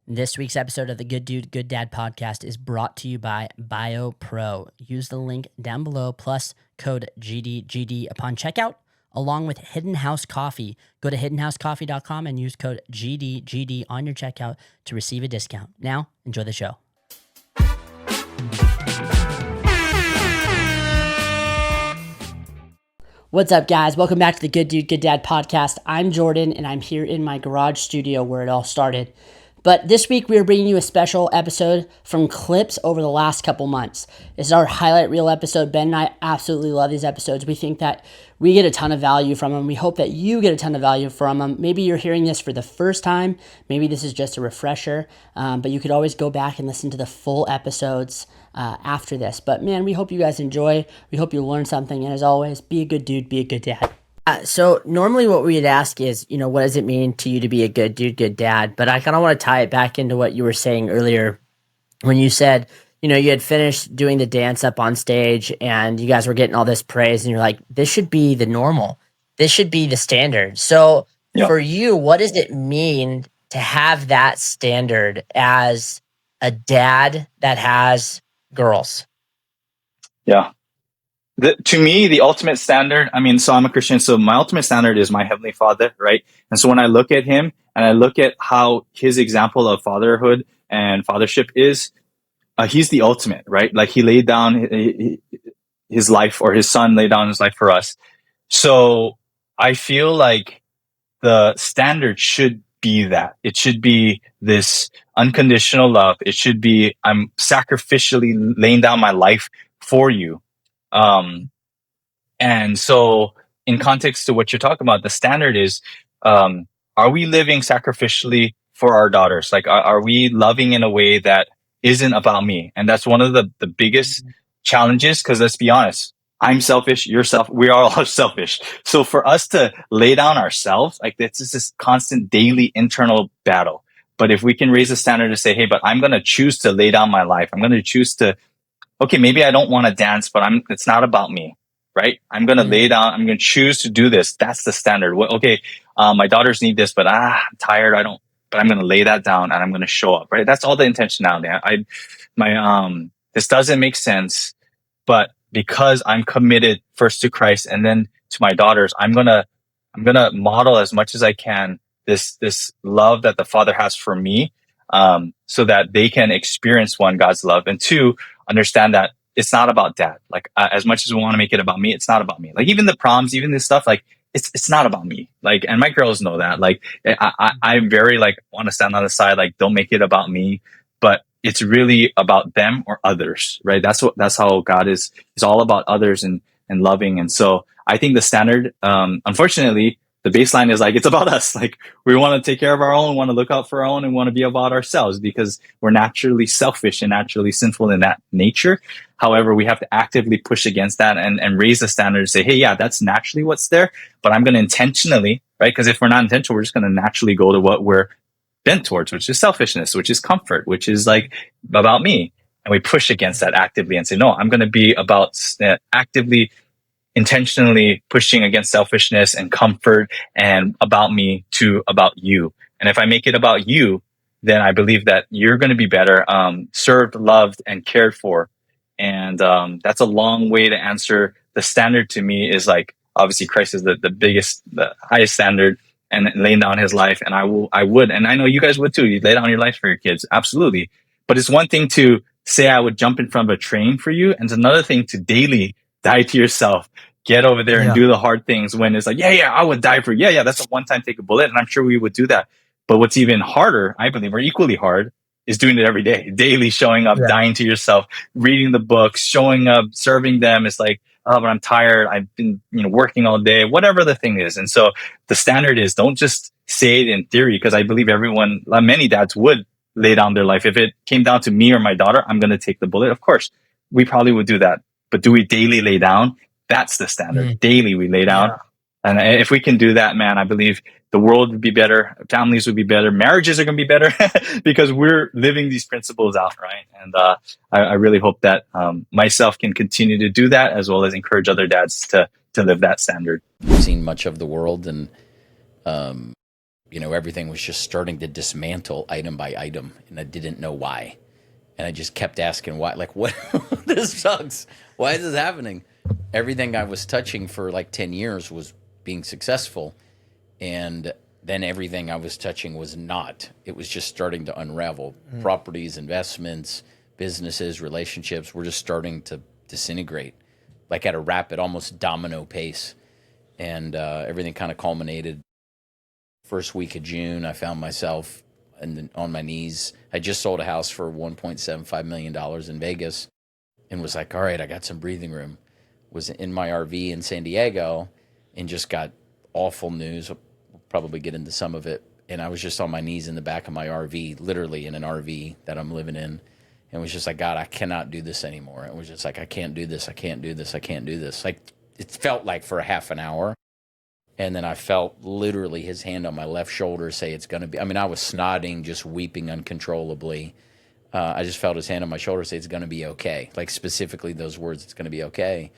This week's episode of the Good Dude, Good Dad podcast is brought to you by BioPro. Use the link down below plus code GDGD upon checkout, along with Hidden House Coffee. Go to hiddenhousecoffee.com and use code GDGD on your checkout to receive a discount. Now, enjoy the show. What's up, guys? Welcome back to the Good Dude, Good Dad podcast. I'm Jordan, and I'm here in my garage studio where it all started. But this week, we are bringing you a special episode from clips over the last couple months. This is our highlight reel episode. Ben and I absolutely love these episodes. We think that we get a ton of value from them. We hope that you get a ton of value from them. Maybe you're hearing this for the first time. Maybe this is just a refresher. But you could always go back and listen to the full episodes after this. But man, we hope you guys enjoy. We hope you learn something. And as always, be a good dude, be a good dad. So normally what we'd ask is, what does it mean to you to be a good dude, good dad? But I kind of want to tie it back into what you were saying earlier when you said, you had finished doing the dance up on stage and you guys were getting all this praise and you're like, this should be the normal. This should be the standard. So for you, what does it mean to have that standard as a dad that has girls? Yeah. To me, the ultimate standard, so I'm a Christian, so my ultimate standard is my Heavenly Father, right? And so when I look at him and I look at how his example of fatherhood and fathership is, he's the ultimate, right? Like he laid down his life, or his son laid down his life for us. So I feel like the standard should be that. It should be this unconditional love. It should be, I'm sacrificially laying down my life for you. And so in context to what you're talking about, the standard is, are we living sacrificially for our daughters? Like, are we loving in a way that isn't about me? And that's one of the biggest challenges, because let's be honest, I'm selfish, you're we are all selfish. So for us to lay down ourselves, like it's just this constant daily internal battle. But if we can raise the standard to say, hey, but I'm going to choose to lay down my life. I'm going to choose to, okay, maybe I don't want to dance, but it's not about me, right? I'm going to lay down. I'm going to choose to do this. That's the standard. Okay. My daughters need this, but I'm tired. But I'm going to lay that down and I'm going to show up, right? That's all the intentionality. This doesn't make sense, but because I'm committed first to Christ and then to my daughters, I'm going to model as much as I can this love that the Father has for me, so that they can experience, one, God's love, and two, understand that it's not about dad. Like, as much as we want to make it about me, it's not about me. Like, even the proms, even this stuff, like, it's not about me. Like, and my girls know that. Like, I'm very, like, want to stand on the side, like, don't make it about me, but it's really about them or others, right? That's how God is. He's all about others and loving. And so I think the standard, unfortunately, the baseline is like, it's about us. Like, we want to take care of our own, want to look out for our own, and want to be about ourselves because we're naturally selfish and naturally sinful in that nature. However, we have to actively push against that and raise the standard and say, hey, yeah, that's naturally what's there, but I'm going to intentionally, right? Because if we're not intentional, we're just going to naturally go to what we're bent towards, which is selfishness, which is comfort, which is like about me. And we push against that actively and say, no, I'm going to be about actively, intentionally pushing against selfishness and comfort and about me to about you. And if I make it about you, then I believe that you're going to be better, served, loved, and cared for. And that's a long way to answer. The standard to me is like, obviously Christ is the biggest, the highest standard, and laying down his life. And I would, and I know you guys would too. You lay down your life for your kids. Absolutely. But it's one thing to say, I would jump in front of a train for you. And it's another thing to daily die to yourself, get over there and do the hard things when it's like, yeah, I would die for you. Yeah, that's a one-time take a bullet. And I'm sure we would do that. But what's even harder, I believe, or equally hard, is doing it every day, daily showing up, dying to yourself, reading the books, showing up, serving them. It's like, oh, but I'm tired. I've been, working all day, whatever the thing is. And so the standard is, don't just say it in theory, because I believe many dads would lay down their life. If it came down to me or my daughter, I'm going to take the bullet. Of course, we probably would do that. But do we daily lay down? That's the standard. Daily we lay down. Yeah. And if we can do that, man, I believe the world would be better. Families would be better. Marriages are going to be better because we're living these principles out, right? And I really hope that myself can continue to do that, as well as encourage other dads to live that standard. I've seen much of the world, and everything was just starting to dismantle item by item, and I didn't know why. And I just kept asking why, like, what? This sucks. Why is this happening? Everything I was touching for like 10 years was being successful. And then everything I was touching was not. It was just starting to unravel. Properties, investments, businesses, relationships were just starting to disintegrate, like at a rapid, almost domino pace. And everything kind of culminated. First week of June, I found myself on my knees. I just sold a house for $1.75 million in Vegas and was like, all right, I got some breathing room. Was in my RV in San Diego and just got awful news. We'll probably get into some of it. And I was just on my knees in the back of my RV, literally in an RV that I'm living in. And was just like, God, I cannot do this anymore. It was just like, I can't do this. I can't do this. I can't do this. Like, it felt like for a half an hour. And then I felt literally his hand on my left shoulder say it's going to be. I mean, I was snotting, just weeping uncontrollably. I just felt his hand on my shoulder say it's going to be okay. Like specifically those words, it's going to be okay.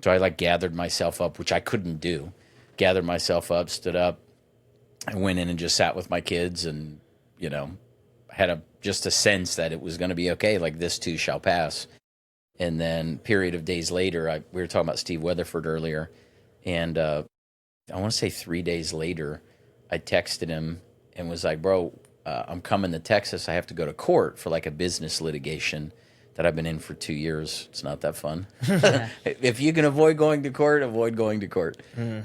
So I like gathered myself up, which I couldn't do. Gathered myself up, stood up. I went in and just sat with my kids and, had just a sense that it was going to be okay. Like this too shall pass. And then period of days later, we were talking about Steve Weatherford earlier. And, I want to say 3 days later, I texted him and was like, bro, I'm coming to Texas. I have to go to court for like a business litigation that I've been in for 2 years. It's not that fun. If you can avoid going to court, avoid going to court.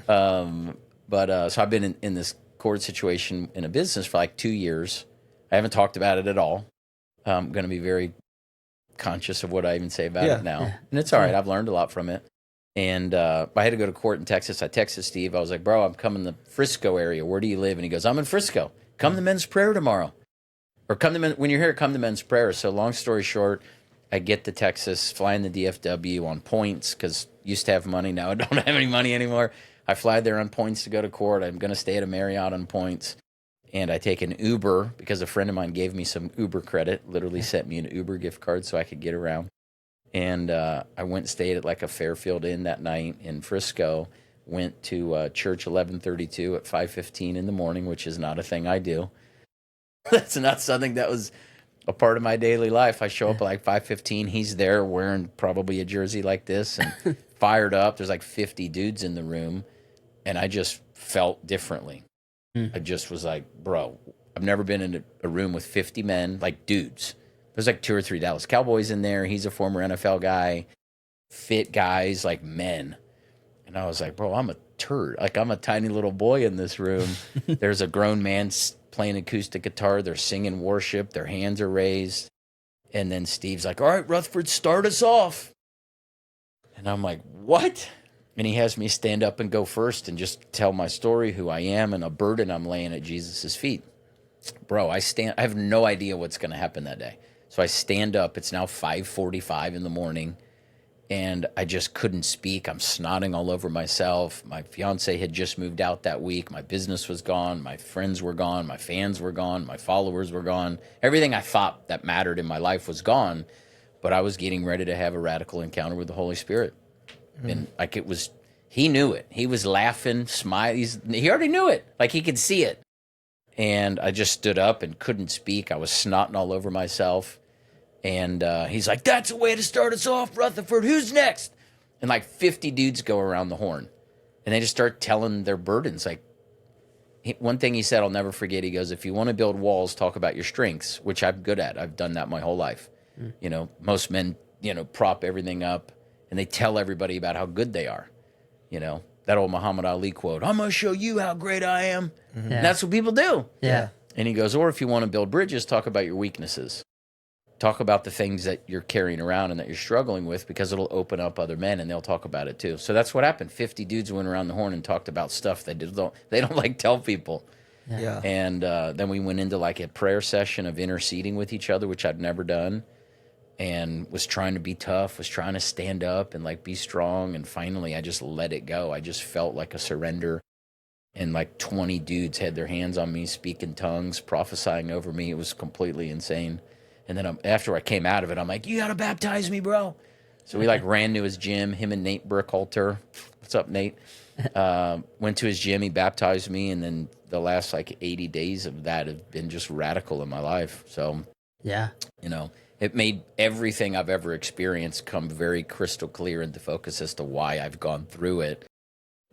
So I've been in this court situation in a business for like 2 years. I haven't talked about it at all. I'm going to be very conscious of what I even say about it now. And it's all right. I've learned a lot from it. And I had to go to court in Texas. I texted Steve. I was like, bro, I'm coming to the Frisco area. Where do you live? And he goes, I'm in Frisco. Come to men's prayer tomorrow. Or when you're here, come to men's prayer. So long story short, I get to Texas, fly in the DFW on points because used to have money. Now I don't have any money anymore. I fly there on points to go to court. I'm going to stay at a Marriott on points. And I take an Uber because a friend of mine gave me some Uber credit, literally sent me an Uber gift card so I could get around. And I went and stayed at like a Fairfield Inn that night in Frisco. Went to church 11:32 at 5:15 in the morning, which is not a thing I do. That's not something that was a part of my daily life. I show up at like 5:15. He's there wearing probably a jersey like this and fired up. There's like 50 dudes in the room. And I just felt differently. I just was like, bro, I've never been in a room with 50 men, like dudes. There's like 2 or 3 Dallas Cowboys in there. He's a former NFL guy, fit guys, like men. And I was like, bro, I'm a turd. Like, I'm a tiny little boy in this room. There's a grown man playing acoustic guitar. They're singing worship. Their hands are raised. And then Steve's like, all right, Rutherford, start us off. And I'm like, what? And he has me stand up and go first and just tell my story, who I am, and a burden I'm laying at Jesus' feet. Bro, I have no idea what's going to happen that day. So I stand up. It's now 5:45 in the morning, and I just couldn't speak. I'm snotting all over myself. My fiance had just moved out that week. My business was gone. My friends were gone. My fans were gone. My followers were gone. Everything I thought that mattered in my life was gone, but I was getting ready to have a radical encounter with the Holy Spirit. And like he knew it. He was laughing, smiling. He already knew it. Like he could see it. And I just stood up and couldn't speak. I was snotting all over myself. And he's like, that's a way to start us off, Rutherford. Who's next? And like 50 dudes go around the horn. And they just start telling their burdens. Like, one thing he said, I'll never forget. He goes, if you want to build walls, talk about your strengths, which I'm good at. I've done that my whole life. Most men, prop everything up. And they tell everybody about how good they are. That old Muhammad Ali quote, I'm going to show you how great I am. Mm-hmm. And that's what people do. Yeah. And he goes, or if you want to build bridges, talk about your weaknesses. Talk about the things that you're carrying around and that you're struggling with, because it'll open up other men and they'll talk about it too. So that's what happened. 50 dudes went around the horn and talked about stuff they don't like tell people. Yeah. And then we went into like a prayer session of interceding with each other, which I'd never done. And was trying to be tough, was trying to stand up and like be strong. And finally, I just let it go. I just felt like a surrender. And like 20 dudes had their hands on me, speaking tongues, prophesying over me. It was completely insane. And then after I came out of it, I'm like, you got to baptize me, bro. So we like ran to his gym, him and Nate Burkhalter. What's up, Nate? Went to his gym. He baptized me. And then the last like 80 days of that have been just radical in my life. So, Yeah. you know, it made everything I've ever experienced come very crystal clear into focus as to why I've gone through it.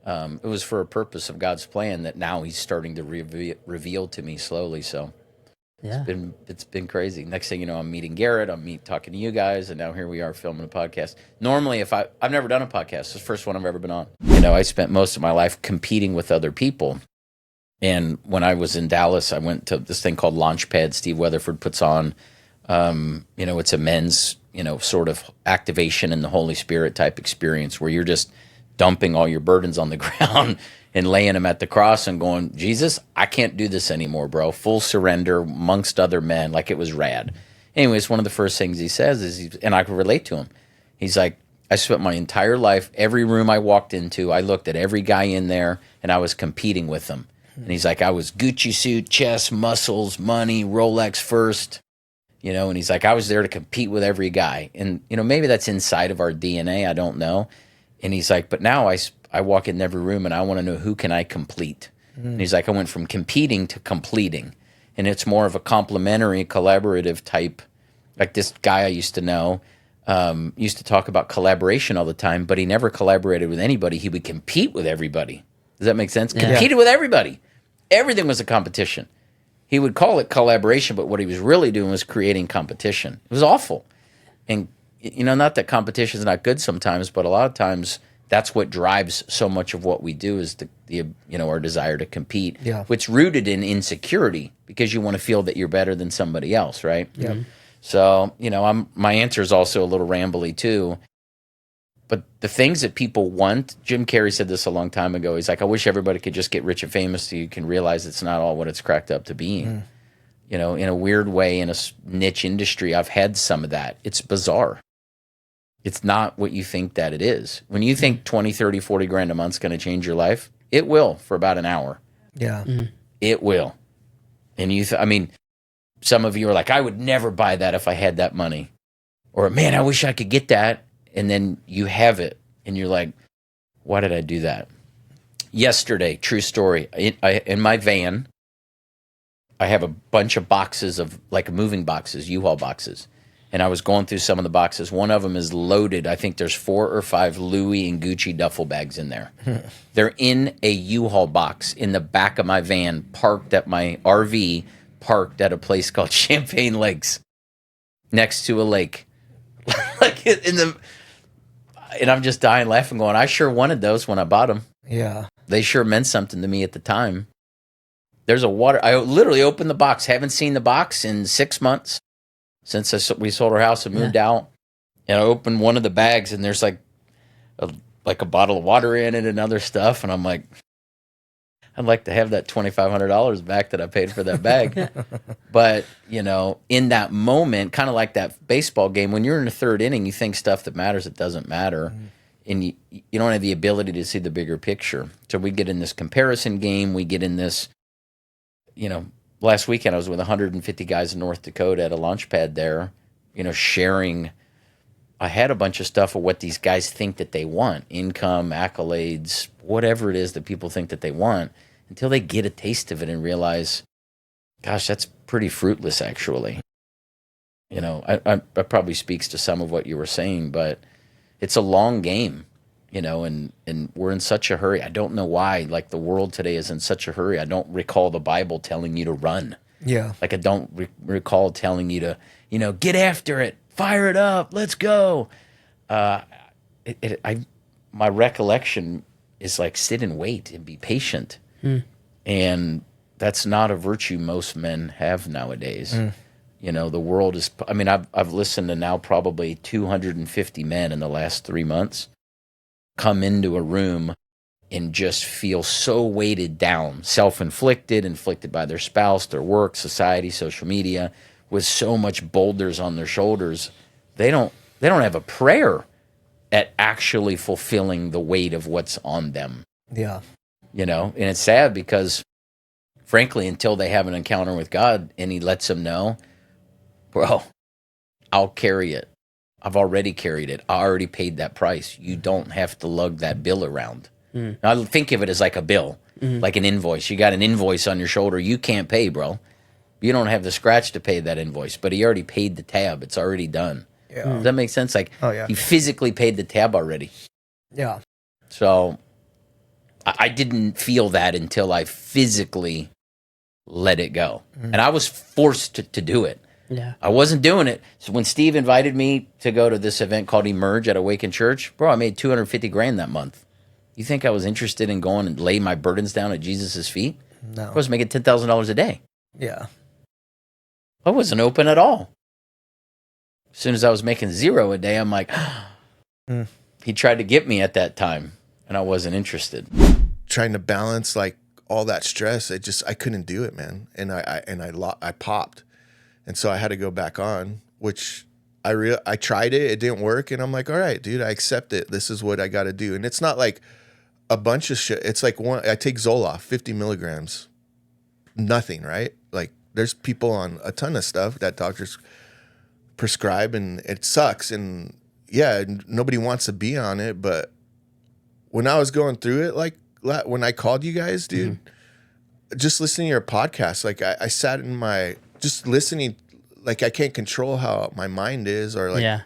It was for a purpose of God's plan that now he's starting to reveal to me slowly. So Yeah. it's been crazy. Next thing you know, I'm meeting Garrett, talking to you guys, and now here we are filming a podcast. Normally, I've never done a podcast. It's the first one I've ever been on. You know, I spent most of my life competing with other people. And when I was in Dallas, I went to this thing called Launchpad Steve Weatherford puts on. You know, it's a men's, you know, sort of activation in the Holy Spirit type experience where you're just dumping all your burdens on the ground and laying them at the cross and going, Jesus, I can't do this anymore, bro. Full surrender amongst other men. Like, it was rad. Anyways, one of the first things he says is, and I can relate to him. He's like, I spent my entire life, every room I walked into, I looked at every guy in there and I was competing with them. And he's like, I was Gucci suit, chest, muscles, money, Rolex first. You know, and he's like, I was there to compete with every guy. And, you know, maybe that's inside of our DNA. I don't know. And he's like, but now I walk in every room and I want to know, who can I complete? And he's like, I went from competing to completing. And it's more of a complementary, collaborative type. Like this guy I used to know used to talk about collaboration all the time, but he never collaborated with anybody. He would compete with everybody. Does that make sense? Yeah. Competed with everybody. Everything was a competition. He would call it collaboration, but what he was really doing was creating competition. It was awful. And, you know, not that competition is not good sometimes, but a lot of times that's what drives so much of what we do is the you know, our desire to compete, which rooted in insecurity because you want to feel that you're better than somebody else, right? Yeah. So, you know, my answer is also a little rambly too. But the things that people want, Jim Carrey said this a long time ago. He's like, I wish everybody could just get rich and famous so you can realize it's not all what it's cracked up to being. You know, in a weird way, in a niche industry, I've had some of that. It's bizarre. It's not what you think that it is. When you think 20, 30, 40 grand a month is going to change your life, it will for about an hour. Yeah. It will. And I mean, some of you are like, I would never buy that if I had that money. Or, man, I wish I could get that. And then you have it, and you're like, why did I do that? Yesterday, true story, in my van, I have a bunch of boxes of, like, moving boxes, U-Haul boxes. And I was going through some of the boxes. One of them is loaded. I think there's 4 or 5 Louis and Gucci duffel bags in there. They're in a U-Haul box in the back of my van, parked at my RV, parked at a place called Champagne Lakes, next to a lake. Like, and I'm just dying laughing going, I sure wanted those when I bought them. Yeah. They sure meant something to me at the time. There's a water. I literally opened the box. Haven't seen the box in 6 months since we sold our house and moved out. And I opened one of the bags and there's like a bottle of water in it and other stuff. And I'm like, I'd like to have that $2,500 back that I paid for that bag. But, you know, in that moment, kind of like that baseball game, when you're in the third inning, you think stuff that matters, it doesn't matter. And you don't have the ability to see the bigger picture. So we get in this comparison game. We get in this, you know, last weekend I was with 150 guys in North Dakota at a launch pad there, you know, sharing. I had a bunch of stuff of what these guys think that they want, income, accolades, whatever it is that people think that they want, until they get a taste of it and realize, gosh, that's pretty fruitless, actually. You know, I probably speaks to some of what you were saying, but it's a long game, you know, and we're in such a hurry. I don't know why, like, the world today is in such a hurry. I don't recall the Bible telling you to run. Yeah. Like, I don't recall telling you to, you know, get after it, fire it up, let's go. My recollection is like, sit and wait and be patient. And that's not a virtue most men have nowadays. You know, the world is, I mean, I've listened to now probably 250 men in the last 3 months come into a room and just feel so weighted down, self-inflicted, inflicted by their spouse, their work, society, social media, with so much boulders on their shoulders. They don't have a prayer at actually fulfilling the weight of what's on them. Yeah. You know, and it's sad because, frankly, until they have an encounter with God and he lets them know, bro, I'll carry it. I've already carried it. I already paid that price. You don't have to lug that bill around. I think of it as like a bill, like an invoice. You got an invoice on your shoulder. You can't pay, bro. You don't have the scratch to pay that invoice, but he already paid the tab. It's already done. Yeah. Does that make sense? Like, he physically paid the tab already. Yeah. So I didn't feel that until I physically let it go. And I was forced to do it. Yeah. I wasn't doing it. So when Steve invited me to go to this event called Emerge at Awaken Church, bro, I made $250,000 that month. You think I was interested in going and lay my burdens down at Jesus' feet? No. I was making $10,000 a day. Yeah. I wasn't open at all. As soon as I was making $0 a day, I'm like, he tried to get me at that time, and I wasn't interested. Trying to balance like all that stress, I couldn't do it, man. And I popped, and so I had to go back on, which I tried it. It didn't work, and I'm like, all right, dude, I accept it. This is what I got to do. And it's not like a bunch of shit. It's like I take Zoloft, 50 milligrams, nothing, right? Like there's people on a ton of stuff that doctors prescribe, and it sucks. And yeah, nobody wants to be on it. But when I was going through it, like when I called you guys, dude, just listening to your podcast, like I sat in just listening, like I can't control how my mind is, or like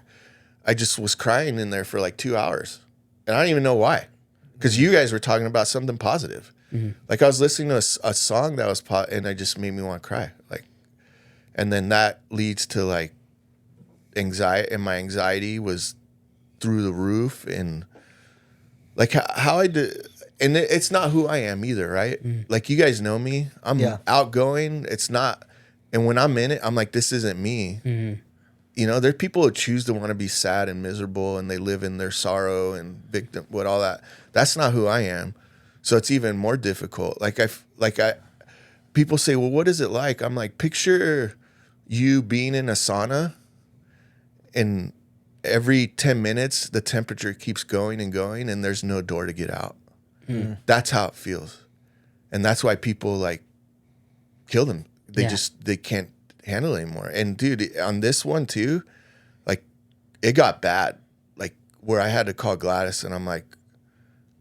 I just was crying in there for like 2 hours, and I don't even know why. Because you guys were talking about something positive. Like I was listening to a song that was and it just made me want to cry. Like, and then that leads to like anxiety, and my anxiety was through the roof. And like how I did, and it's not who I am either, right? Like you guys know me. I'm outgoing. It's not, and when I'm in it, I'm like, this isn't me. You know, there are people who choose to want to be sad and miserable, and they live in their sorrow and victim, all that. That's not who I am. So it's even more difficult. People say, well, what is it like? I'm like, picture you being in a sauna, and every 10 minutes, the temperature keeps going and going, and there's no door to get out. That's how it feels. And that's why people like kill them. They can't handle it anymore. And dude, on this one too, like it got bad, like where I had to call Gladys, and I'm like,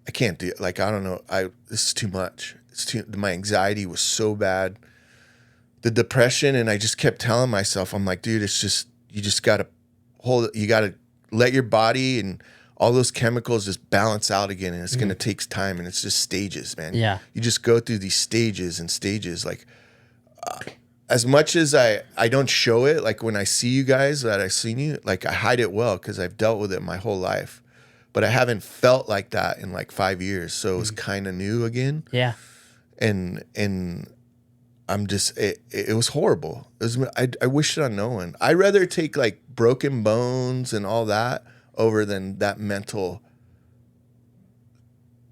I can't do it. Like, I don't know. This is too much. My anxiety was so bad, the depression. And I just kept telling myself, I'm like, dude, you just got to hold it. You got to let your body and all those chemicals just balance out again. And it's going to take time, and it's just stages, man. Yeah. You just go through these stages and stages. Like, as much as I don't show it, like when I see you guys that I've seen you, like I hide it well because I've dealt with it my whole life. But I haven't felt like that in like 5 years. So it was kind of new again. Yeah. And I'm just, it was horrible. I wish it on no one. I'd rather take like broken bones and all that over than that mental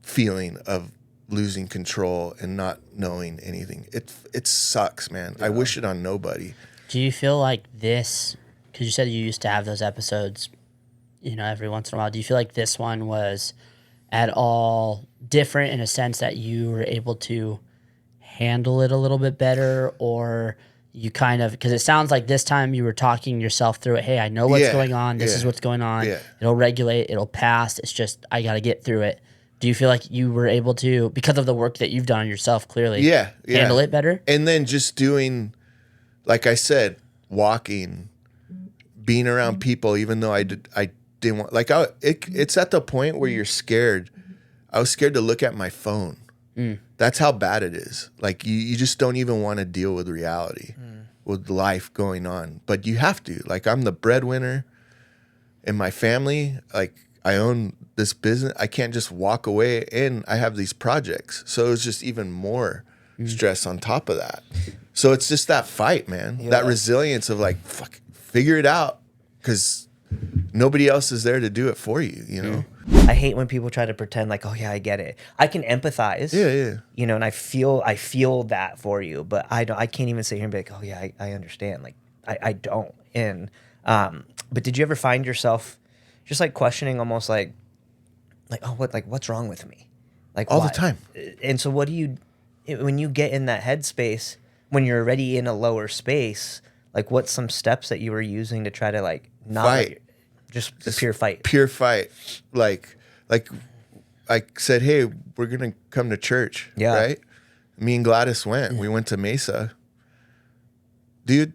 feeling of losing control and not knowing anything. It sucks, man. I wish it on nobody. Do you feel like this, because you said you used to have those episodes, you know, every once in a while, do you feel like this one was at all different in a sense that you were able to handle it a little bit better, or you kind of, because it sounds like this time you were talking yourself through it. Hey, I know what's going on. This is what's going on. Yeah. It'll regulate. It'll pass. It's just, I got to get through it. Do you feel like you were able to, because of the work that you've done on yourself, clearly, handle it better? And then just doing, like I said, walking, being around people, even though I didn't want, like, it's at the point where you're scared. I was scared to look at my phone. That's how bad it is. Like, you just don't even want to deal with reality, with life going on. But you have to. Like, I'm the breadwinner in my family. Like, I own this business. I can't just walk away, and I have these projects. So it's just even more stress on top of that. So it's just that fight, man. Yeah. That resilience of like, fuck, figure it out, because nobody else is there to do it for you, you know? I hate when people try to pretend like, oh yeah, I get it. I can empathize. Yeah. You know, and I feel that for you, but I can't even sit here and be like, oh yeah, I understand. Like I don't. And but did you ever find yourself just like questioning, almost like oh, what's wrong with me? Like all the time. And so what do you, when you get in that headspace, when you're already in a lower space, like what's some steps that you were using to try to like not fight? Just pure fight. Pure fight. Like I said, hey, we're going to come to church. Yeah. Right. Me and Gladys went. We went to Mesa. Dude,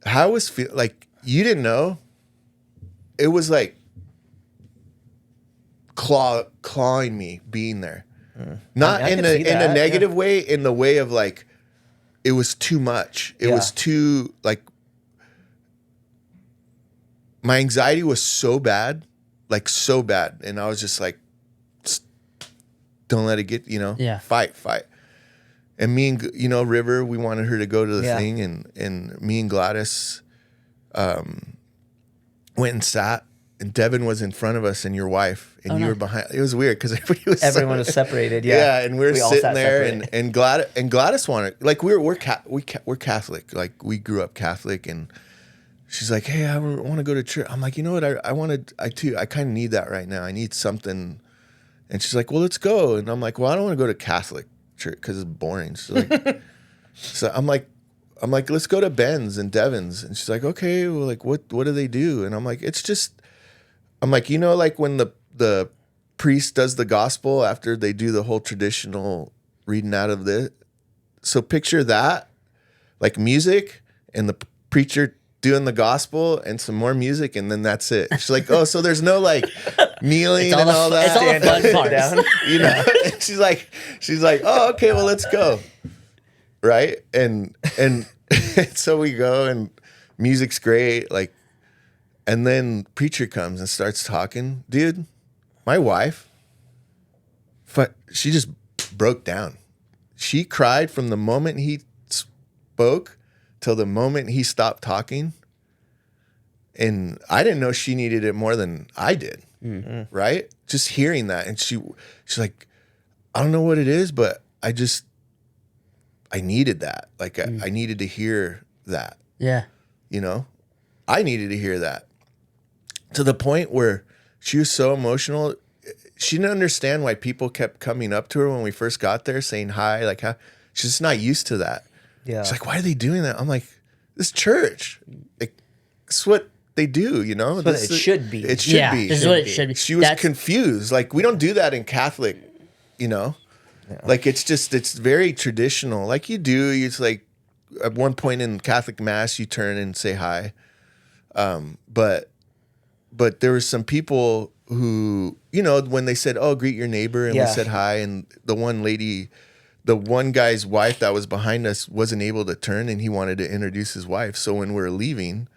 how was like, you didn't know. It was like clawing me being there. Not I in can a see that, negative way, in the way of like, it was too much. It was too, like, my anxiety was so bad, like so bad. And I was just like, don't let it get, fight. And me and, River, we wanted her to go to the thing. And me and Gladys went and sat. And Devin was in front of us and your wife. And you were behind. It was weird because everyone was separated. Yeah. Yeah. And we all sitting there. And Gladys wanted, like, we're Catholic. Like, we grew up Catholic. And she's like, hey, I want to go to church. I'm like, you know what? I kind of need that right now. I need something. And she's like, well, let's go. And I'm like, well, I don't want to go to Catholic church because it's boring. So like, so I'm like, let's go to Ben's and Devin's. And she's like, okay, well, like, what do they do? And I'm like, like when the priest does the gospel after they do the whole traditional reading out of this. So picture that, like music and the preacher doing the gospel and some more music, and then that's it. She's like, oh, so there's no like kneeling and all that. It's all the fun parts. She's like, oh, okay, well, let's go. Right. And so we go and music's great. Like, and then preacher comes and starts talking. Dude, my wife, she just broke down. She cried from the moment he spoke till the moment he stopped talking. And I didn't know she needed it more than I did. Mm-hmm. Right? Just hearing that. And she's like, I don't know what it is, but I needed that. Like, I needed to hear that. Yeah. I needed to hear that. To the point where she was so emotional. She didn't understand why people kept coming up to her when we first got there saying hi. Like, how she's just not used to that. Yeah. She's like, why are they doing that? I'm like, this church. Like, it's what they do, It should be. It should be. This is what it should be. She was confused. Like, we don't do that in Catholic, Yeah. Like, it's very traditional. Like, you do. It's like, at one point in Catholic Mass, you turn and say hi. But there were some people who, when they said, oh, greet your neighbor, and we said hi, and the one guy's wife that was behind us wasn't able to turn, and he wanted to introduce his wife. So when we were leaving,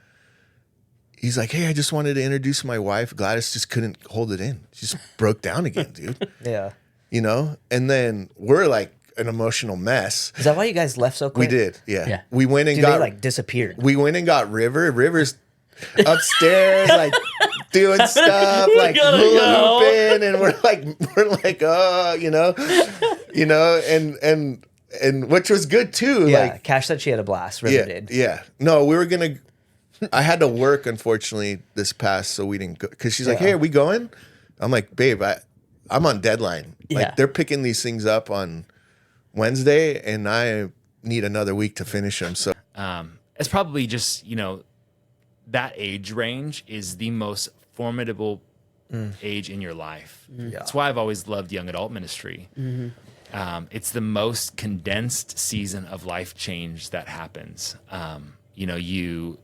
he's like, hey, I just wanted to introduce my wife. Gladys just couldn't hold it in. She just broke down again, dude. Yeah. And then we're like an emotional mess. Is that why you guys left so quick? We did, yeah. We went and they like disappeared. We went and got River's upstairs, like doing stuff, like hula hooping, and we're like, oh, and which was good too. Yeah, like, Cash said she had a blast. River did. Yeah. No, we were gonna. I had to work, unfortunately, this past, so we didn't go. Because she's like, hey, are we going? I'm like, babe, I'm on deadline. Like, they're picking these things up on Wednesday, and I need another week to finish them. So it's probably just, that age range is the most formidable age in your life. Yeah. That's why I've always loved young adult ministry. Mm-hmm. It's the most condensed season of life change that happens. You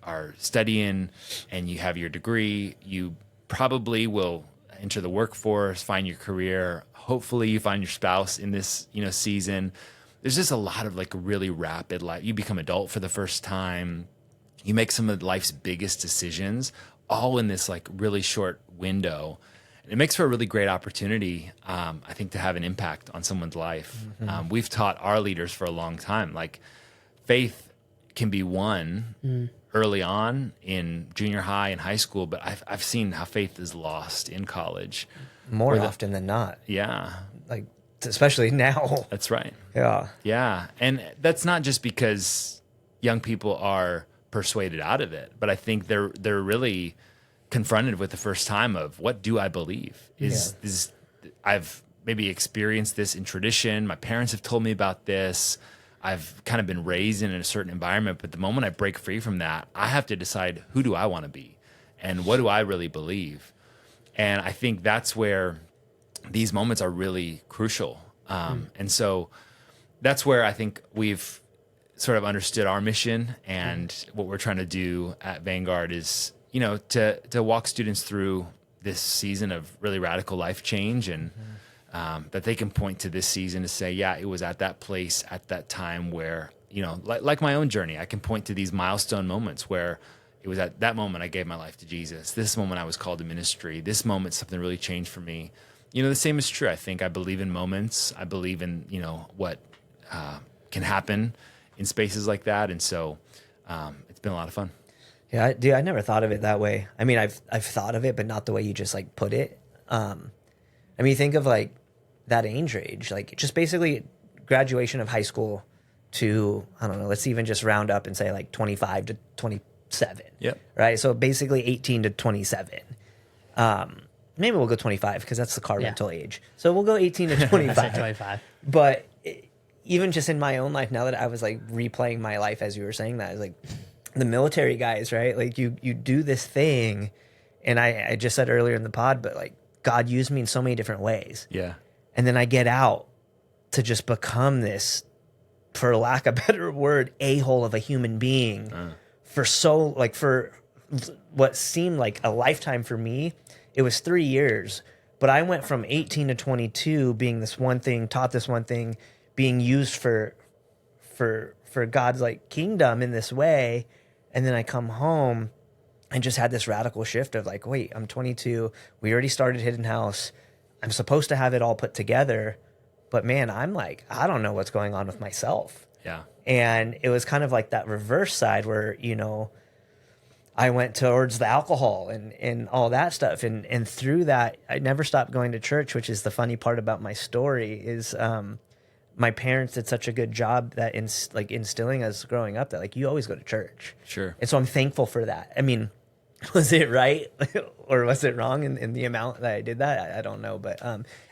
are studying and you have your degree. You probably will enter the workforce, find your career. Hopefully you find your spouse in this, season. There's just a lot of like really rapid life. You become adult for the first time. You make some of life's biggest decisions all in this like really short window. It makes for a really great opportunity, I think, to have an impact on someone's life. Mm-hmm. We've taught our leaders for a long time, like faith can be won early on in junior high and high school, but I've seen how faith is lost in college. More often than not. Yeah. Like, especially now. That's right. Yeah. Yeah. And that's not just because young people are persuaded out of it, but I think they're really confronted with the first time of, what do I believe? I've maybe experienced this in tradition. My parents have told me about this. I've kind of been raised in a certain environment, but the moment I break free from that, I have to decide, who do I want to be? And what do I really believe? And I think that's where these moments are really crucial. And so that's where I think we've sort of understood our mission, and what we're trying to do at Vanguard is, to walk students through this season of really radical life change, and that they can point to this season to say, yeah, it was at that place at that time where, like my own journey, I can point to these milestone moments where it was at that moment I gave my life to Jesus. This moment I was called to ministry. This moment something really changed for me. The same is true. I think I believe in moments. I believe in, what can happen in spaces like that. And so it's been a lot of fun. Yeah, dude, I never thought of it that way. I mean, I've thought of it, but not the way you just like put it. I mean, think of like that age range, like just basically graduation of high school to, I don't know, let's even just round up and say like 25 to 27. Yep. Right. So basically 18 to 27. Maybe we'll go 25 because that's the car rental age. So we'll go 18 to 25. I said 25. But even just in my own life, now that I was like replaying my life as you were saying that, I was like, the military guys, right? Like you do this thing, and I just said earlier in the pod, but like God used me in so many different ways. Yeah. And then I get out to just become this, for lack of a better word, a-hole of a human being for what seemed like a lifetime for me. It was 3 years, but I went from 18 to 22 being this one thing, taught this one thing, being used for God's like kingdom in this way. And then I come home and just had this radical shift of like, wait, I'm 22. We already started Hidden House. I'm supposed to have it all put together, but man, I'm like, I don't know what's going on with myself. Yeah. And it was kind of like that reverse side where, I went towards the alcohol and all that stuff. And through that, I never stopped going to church, which is the funny part about my story is, my parents did such a good job that instilling us growing up that like, you always go to church. Sure. And so I'm thankful for that. I mean, was it right or was it wrong in the amount that I did that? I don't know. But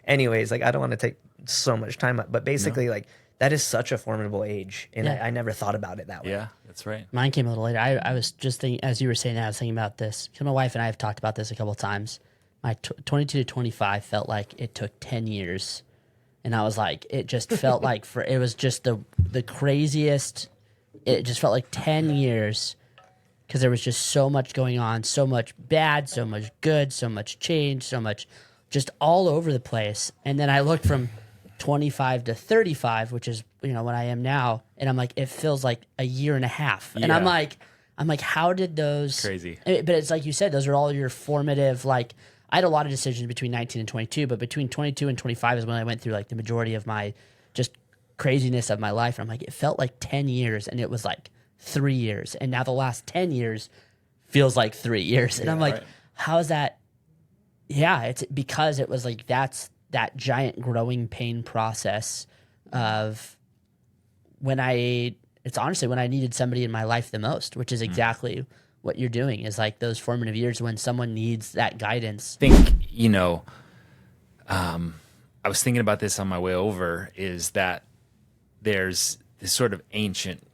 anyways, like I don't want to take so much time up, but basically like that is such a formidable age. And I never thought about it that way. Yeah, that's right. Mine came a little later. I was just thinking, as you were saying that, I was thinking about this. Because my wife and I have talked about this a couple of times. My 22 to 25 felt like it took 10 years. And I was like, it just felt like it was just the craziest. It just felt like 10 years because there was just so much going on, so much bad, so much good, so much change, so much just all over the place. And then I looked from 25 to 35, which is, when I am now. And I'm like, it feels like a year and a half. And I'm like, how did those... Crazy. But it's like you said, those are all your formative, like... I had a lot of decisions between 19 and 22, but between 22 and 25 is when I went through like the majority of my just craziness of my life. And I'm like, it felt like 10 years and it was like 3 years. And now the last 10 years feels like 3 years. And I'm like, how is that? Yeah, it's because it was like, that's that giant growing pain process of it's honestly when I needed somebody in my life the most, which is exactly what you're doing is like those formative years when someone needs that guidance. I think, I was thinking about this on my way over, is that there's this sort of ancient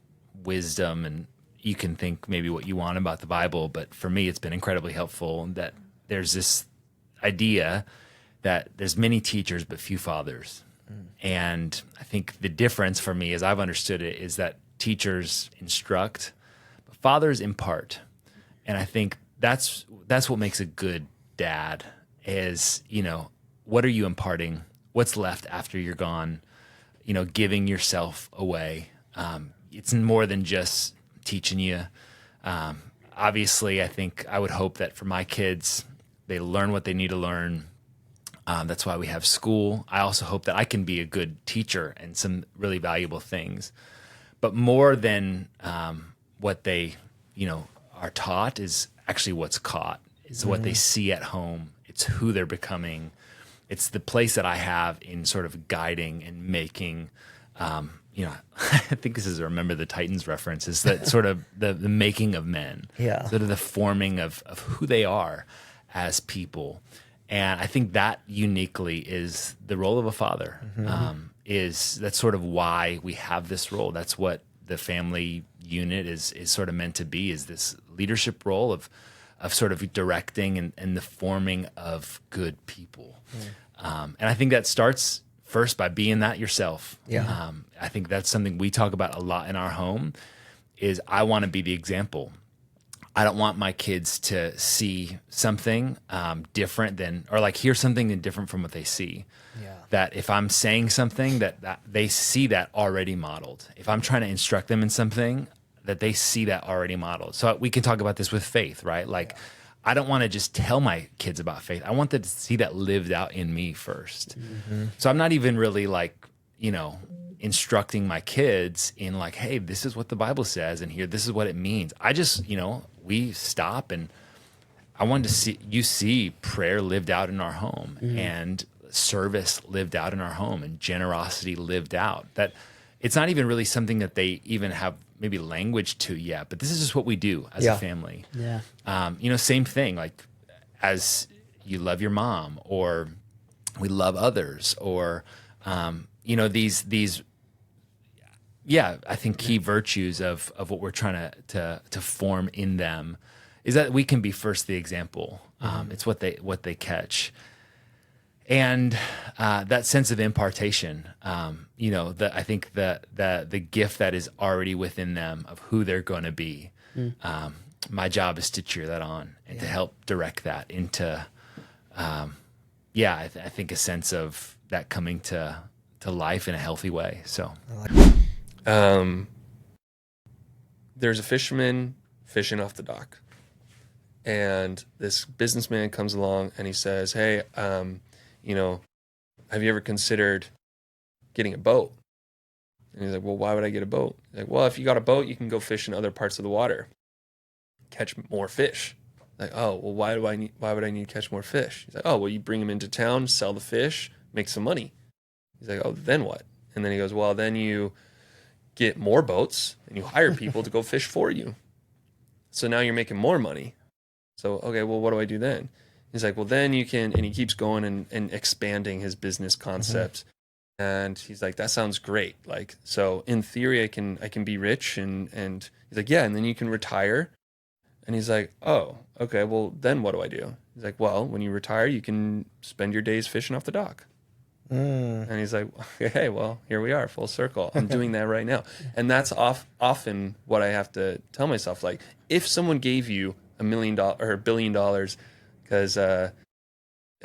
wisdom, and you can think maybe what you want about the Bible, but for me, it's been incredibly helpful that there's this idea that there's many teachers, but few fathers. And I think the difference for me, as I've understood it, is that teachers instruct, but fathers impart. And I think that's what makes a good dad is, what are you imparting? What's left after you're gone? Giving yourself away. It's more than just teaching you. Obviously, I think I would hope that for my kids, they learn what they need to learn. That's why we have school. I also hope that I can be a good teacher and some really valuable things. But more than what they, are taught is actually what's caught, is what they see at home. It's who they're becoming. It's the place that I have in sort of guiding and making, I think this is a Remember the Titans reference, is that sort of the making of men, sort of the forming of who they are as people. And I think that uniquely is the role of a father, that's sort of why we have this role. That's what the family unit is sort of meant to be, is this leadership role of sort of directing and the forming of good people. And I think that starts first by being that yourself. Yeah. I think that's something we talk about a lot in our home is I want to be the example. I don't want my kids to see something different than, or like hear something different from what they see. Yeah. That if I'm saying something that they see that already modeled. If I'm trying to instruct them in something, that they see that already modeled. So we can talk about this with faith, right? Like, I don't want to just tell my kids about faith. I want them to see that lived out in me first. Mm-hmm. So I'm not even really like, instructing my kids in like, hey, this is what the Bible says, and here, this is what it means. I just, we stop, and I wanted to see prayer lived out in our home, and service lived out in our home, and generosity lived out. That it's not even really something that they even have maybe language to yet, but this is just what we do as a family. Yeah. Same thing, like as you love your mom, or we love others, or, these I think key virtues of what we're trying to form in them is that we can be first the example. It's what they catch. And that sense of impartation, I think the gift that is already within them of who they're going to be. My job is to cheer that on and to help direct that into, I think a sense of that coming to life in a healthy way. So, there's a fisherman fishing off the dock, and this businessman comes along and he says, "Hey, have you ever considered getting a boat?" And he's like, "Well, why would I get a boat?" He's like, "Well, if you got a boat, you can go fish in other parts of the water, catch more fish." Like, "Oh, well, why would I need to catch more fish?" He's like, "Oh, well, you bring them into town, sell the fish, make some money." He's like, "Oh, then what?" And then he goes, "Well, then you get more boats and you hire people to go fish for you. So now you're making more money. So, okay, well, what do I do then?" He's like, "Well, then you can," and he keeps going and expanding his business concepts. And he's like, "That sounds great. Like, so in theory, I can be rich." And he's like, "Yeah, and then you can retire." And he's like, "Oh, okay, well, then what do I do?" He's like, "Well, when you retire, you can spend your days fishing off the dock." And he's like, "Okay, well, here we are, full circle. I'm doing that right now." And that's often what I have to tell myself. Like, if someone gave you $1 million or $1 billion, because I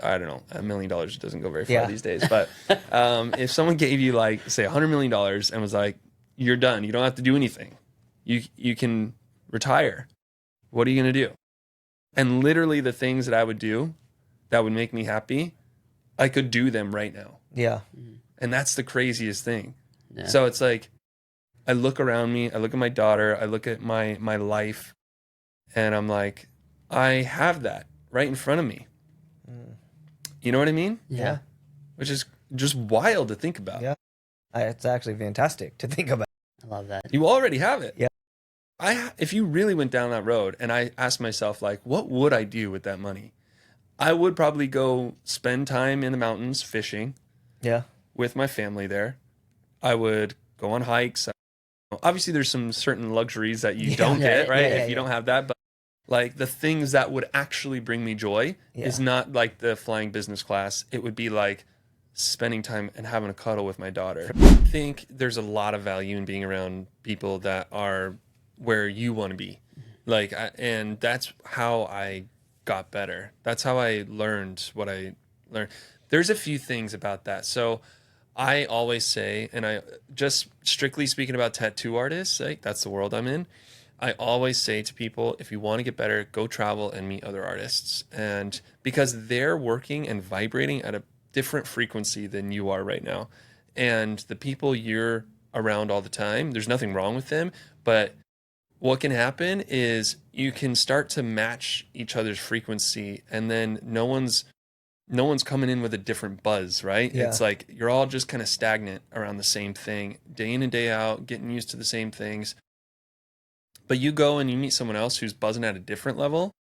don't know, $1 million doesn't go very far these days. But if someone gave you, like, say, $100 million and was like, "You're done. You don't have to do anything. You can retire. What are you going to do?" And literally the things that I would do that would make me happy, I could do them right now. Yeah. And that's the craziest thing. Yeah. So it's like, I look around me, I look at my daughter, I look at my life, and I'm like, I have that right in front of me. You know what I mean? Yeah. Which is just wild to think about. Yeah. It's actually fantastic to think about. I love that. You already have it. Yeah. If you really went down that road and I asked myself, like, what would I do with that money? I would probably go spend time in the mountains fishing. Yeah. With my family there. I would go on hikes. Obviously, there's some certain luxuries that you don't get, right? If you don't have that. But like the things that would actually bring me joy is not like the flying business class. It would be like spending time and having a cuddle with my daughter. I think there's a lot of value in being around people that are where you want to be. Like, and that's how I got better. That's how I learned what I learned. There's a few things about that. So I always say, and I just strictly speaking about tattoo artists, like that's the world I'm in. I always say to people, if you want to get better, go travel and meet other artists. And because they're working and vibrating at a different frequency than you are right now. And the people you're around all the time, there's nothing wrong with them, but what can happen is you can start to match each other's frequency, and then no one's coming in with a different buzz, right? Yeah. It's like you're all just kind of stagnant around the same thing, day in and day out, getting used to the same things. But you go and you meet someone else who's buzzing at a different level,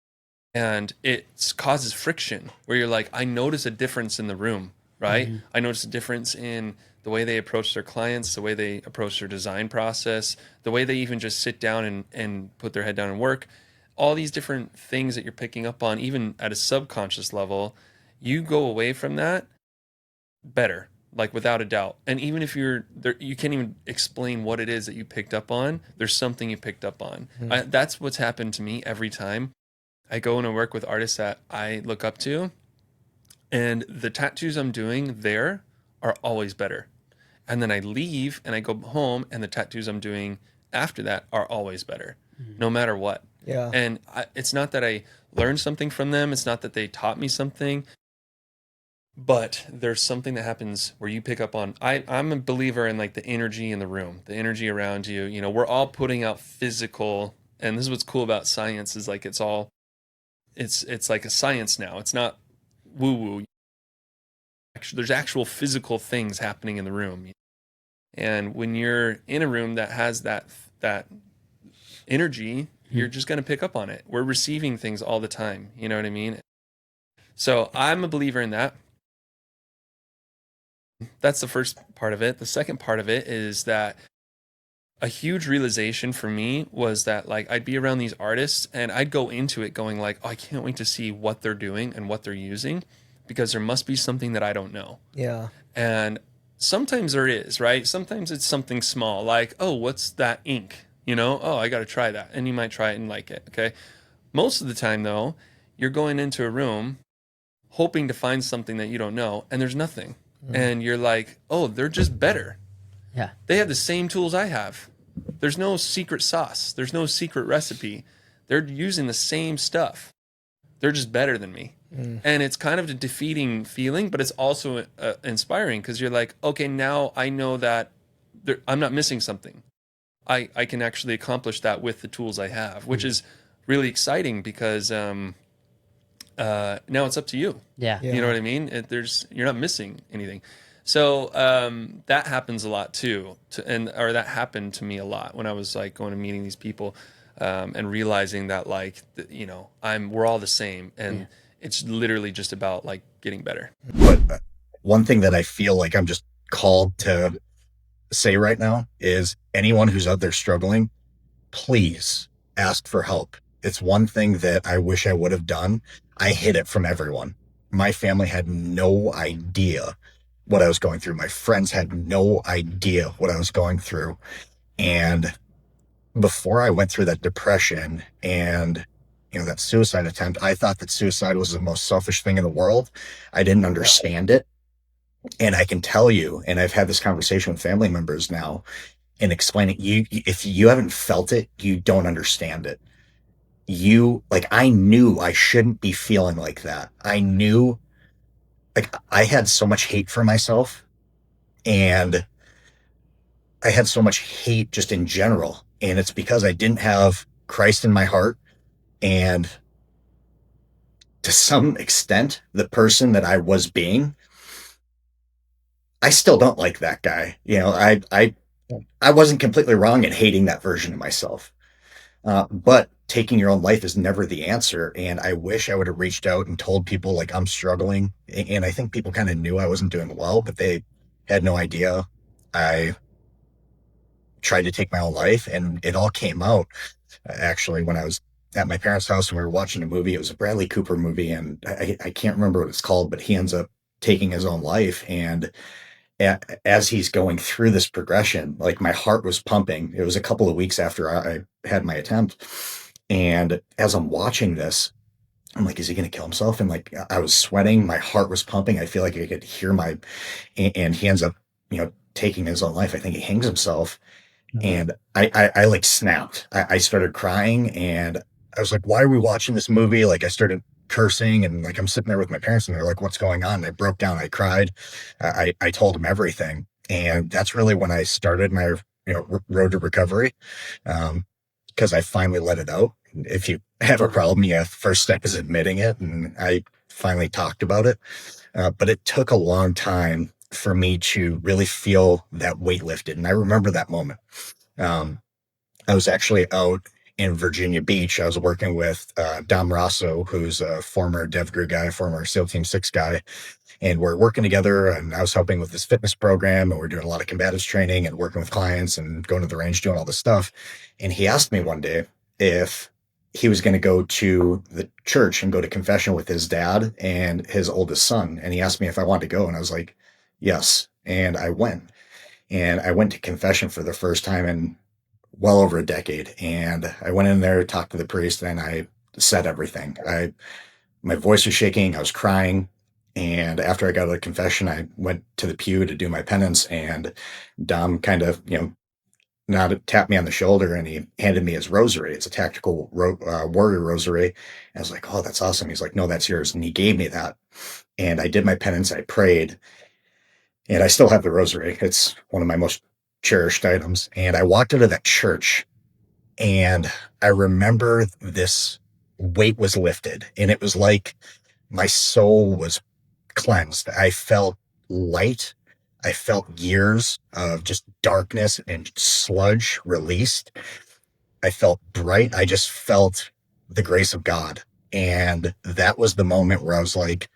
and it causes friction where you're like, I notice a difference in the room, right? Mm-hmm. I notice a difference in the way they approach their clients, the way they approach their design process, the way they even just sit down and put their head down and work. All these different things that you're picking up on, even at a subconscious level, you go away from that better, like without a doubt. And even if you're there, you can't even explain what it is that you picked up on. There's something you picked up on. That's what's happened to me every time I go and I work with artists that I look up to, and the tattoos I'm doing there are always better. And then I leave and I go home, and the tattoos I'm doing after that are always better, no matter what. Yeah. And it's not that I learned something from them. It's not that they taught me something, but there's something that happens where you pick up on. I'm a believer in like the energy in the room, the energy around you. You know, we're all putting out physical, and this is what's cool about science is like it's like a science now. It's not woo woo. There's actual physical things happening in the room, and when you're in a room that has that energy, you're just going to pick up on it. We're receiving things all the time. You know what I mean? So I'm a believer in that. That's the first part of it. The second part of it is that a huge realization for me was that like I'd be around these artists and I'd go into it going like, oh, I can't wait to see what they're doing and what they're using, because there must be something that I don't know. Yeah. And sometimes there is, right? Sometimes it's something small, like, oh, what's that ink? You know, oh, I got to try that. And you might try it and like it. Okay. Most of the time, though, you're going into a room hoping to find something that you don't know, and there's nothing. And you're like, oh, they're just better. Yeah. They have the same tools I have. There's no secret sauce. There's no secret recipe. They're using the same stuff. They're just better than me. And it's kind of a defeating feeling, but it's also inspiring, because you're like, okay, now I know that I'm not missing something. I can actually accomplish that with the tools I have, which is really exciting, because now it's up to you. Yeah. You know what I mean? You're not missing anything. So that happens a lot too, or that happened to me a lot when I was like going and meeting these people, and realizing that like we're all the same, and it's literally just about like getting better. But one thing that I feel like I'm just called to say right now is anyone who's out there struggling, please ask for help. It's one thing that I wish I would have done. I hid it from everyone. My family had no idea what I was going through. My friends had no idea what I was going through. And before I went through that depression and that suicide attempt, I thought that suicide was the most selfish thing in the world. I didn't understand it. And I can tell you, and I've had this conversation with family members now and explaining, if you haven't felt it, you don't understand it. I knew I shouldn't be feeling like that. I knew, like, I had so much hate for myself, and I had so much hate just in general. And it's because I didn't have Christ in my heart. And to some extent, the person that I was being, I still don't like that guy. I wasn't completely wrong in hating that version of myself. But taking your own life is never the answer. And I wish I would have reached out and told people like I'm struggling. And I think people kind of knew I wasn't doing well, but they had no idea. I tried to take my own life, and it all came out actually when I was at my parents' house and we were watching a movie. It was a Bradley Cooper movie, and I can't remember what it's called, but he ends up taking his own life. And as he's going through this progression, like my heart was pumping. It was a couple of weeks after I had my attempt. And as I'm watching this, I'm like, is he going to kill himself? And like, I was sweating. My heart was pumping. I feel like I could hear and he ends up, taking his own life. I think he hangs himself. And I like snapped. I started crying, and I was like, why are we watching this movie? Like I started cursing, and like I'm sitting there with my parents, and they're like, what's going on? And I broke down. I cried. I told them everything. And that's really when I started my road to recovery, because I finally let it out. If you have a problem, first step is admitting it. And I finally talked about it. But it took a long time for me to really feel that weight lifted. And I remember that moment. I was actually out in Virginia Beach. I was working with Dom Rosso, who's a former DevGru guy, former SEAL Team 6 guy. And we're working together, and I was helping with this fitness program, and we're doing a lot of combatives training and working with clients and going to the range, doing all this stuff. And he asked me one day if he was going to go to the church and go to confession with his dad and his oldest son. And he asked me if I wanted to go. And I was like, Yes. And I went to confession for the first time in well over a decade. And I went in there, talked to the priest, and I said everything. My voice was shaking. I was crying. And after I got out of confession, I went to the pew to do my penance, and Dom kind of, tapped me on the shoulder, and he handed me his rosary. It's a tactical warrior rosary. And I was like, oh, that's awesome. He's like, no, that's yours. And he gave me that. And I did my penance. I prayed, and I still have the rosary. It's one of my most cherished items. And I walked out of that church, and I remember this weight was lifted, and it was like my soul was cleansed. I felt light. I felt years of just darkness and sludge released. I felt bright. I just felt the grace of God. And that was the moment where I was like,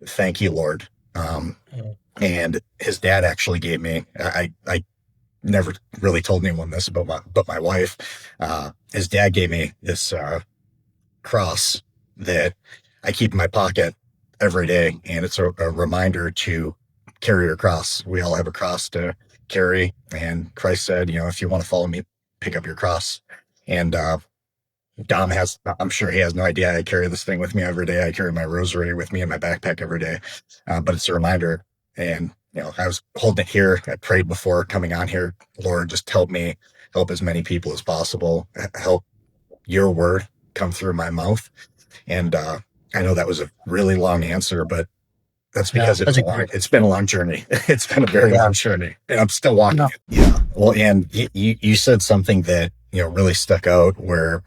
thank you, Lord. And his dad actually gave me, I never really told anyone this but my wife. His dad gave me this cross that I keep in my pocket every day, and it's a reminder to carry your cross. We all have a cross to carry, and Christ said, if you want to follow me, pick up your cross. And Dom I'm sure he has no idea I carry this thing with me every day. I carry my rosary with me in my backpack every day, but it's a reminder. And I was holding it here. I prayed before coming on here, Lord, just help as many people as possible. Help your word come through my mouth. And I know that was a really long answer, but that's because it's been a long journey. It's been a very long journey, and I'm still walking it. Yeah. Well, and you said something that, really stuck out, where,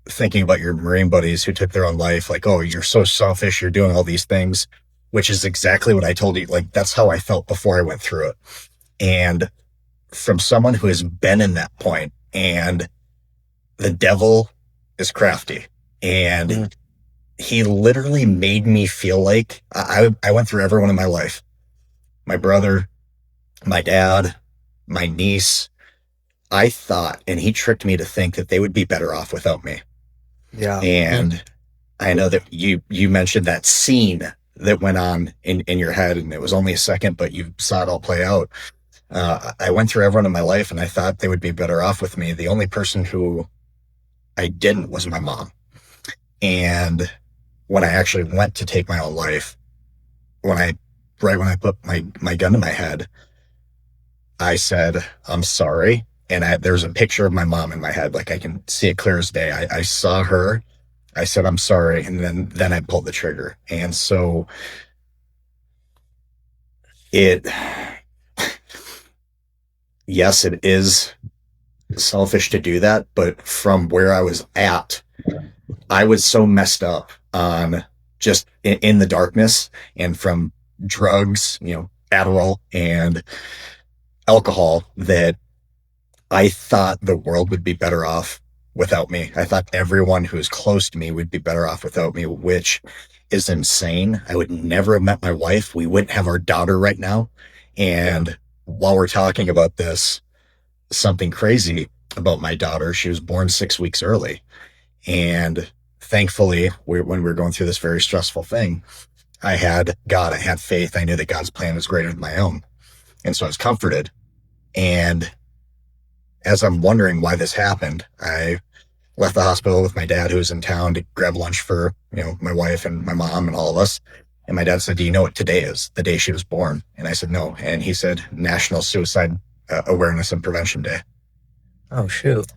thinking about your Marine buddies who took their own life, like, oh, you're so selfish, you're doing all these things, which is exactly what I told you. Like, that's how I felt before I went through it. And from someone who has been in that point, and the devil is crafty, and he literally made me feel like I went through everyone in my life, my brother, my dad, my niece. I thought, and he tricked me to think that they would be better off without me. Yeah. And I know that you mentioned that scene that went on in your head, and it was only a second, but you saw it all play out. I went through everyone in my life, and I thought they would be better off with me. The only person who I didn't was my mom. And when I actually went to take my own life, when I put my gun to my head, I said, I'm sorry. And there's a picture of my mom in my head. Like, I can see it clear as day. I saw her. I said, I'm sorry. And then I pulled the trigger. And so yes, it is selfish to do that. But from where I was at, I was so messed up on just in the darkness, and from drugs, Adderall and alcohol, that I thought the world would be better off without me. I thought everyone who was close to me would be better off without me, which is insane. I would never have met my wife. We wouldn't have our daughter right now. And while we're talking about this, something crazy about my daughter, she was born 6 weeks early. And thankfully, when we were going through this very stressful thing, I had God, I had faith. I knew that God's plan was greater than my own. And so I was comforted. And as I'm wondering why this happened, I left the hospital with my dad, who was in town, to grab lunch for, my wife and my mom and all of us. And my dad said, do you know what today is? The day she was born. And I said, no. And he said, National Suicide Awareness and Prevention Day. Oh, shoot.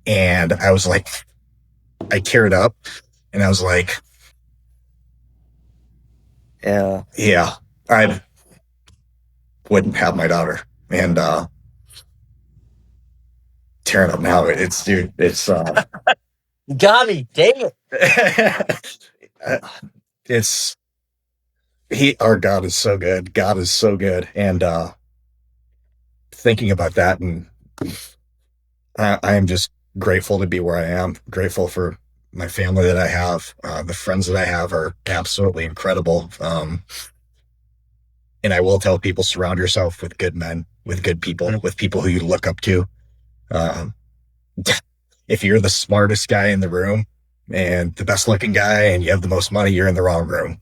And I was like, I teared up, and I was like, yeah, I wouldn't have my daughter. And tearing up now, it's got me, dang it. Our God is so good. God is so good. And thinking about that, and I am just grateful to be where I am, grateful for my family that I have. The friends that I have are absolutely incredible. And I will tell people, surround yourself with good men, with good people, with people who you look up to. If you're the smartest guy in the room and the best looking guy and you have the most money, you're in the wrong room.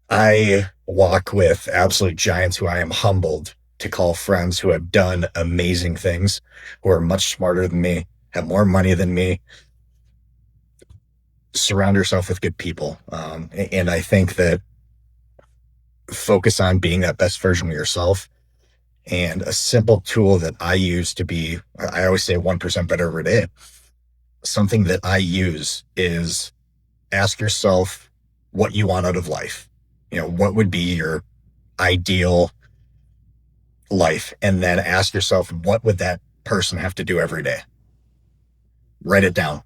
I walk with absolute giants who I am humbled to call friends, who have done amazing things, who are much smarter than me, have more money than me. Surround yourself with good people. And I think that focus on being that best version of yourself. And a simple tool that I use to be, I always say 1% better every day. Something that I use is ask yourself what you want out of life. What would be your ideal life? And then ask yourself, what would that person have to do every day? Write it down.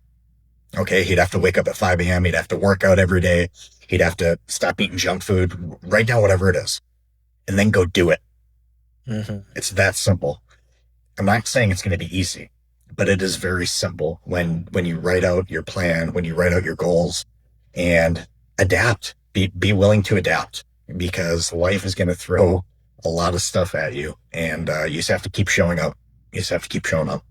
Okay, he'd have to wake up at 5 a.m. He'd have to work out every day. He'd have to stop eating junk food. Write down whatever it is, and then go do it. Mm-hmm. It's that simple. I'm not saying it's going to be easy, but it is very simple when you write out your plan, when you write out your goals, and adapt. Be willing to adapt, because life is going to throw a lot of stuff at you, and you just have to keep showing up. You just have to keep showing up.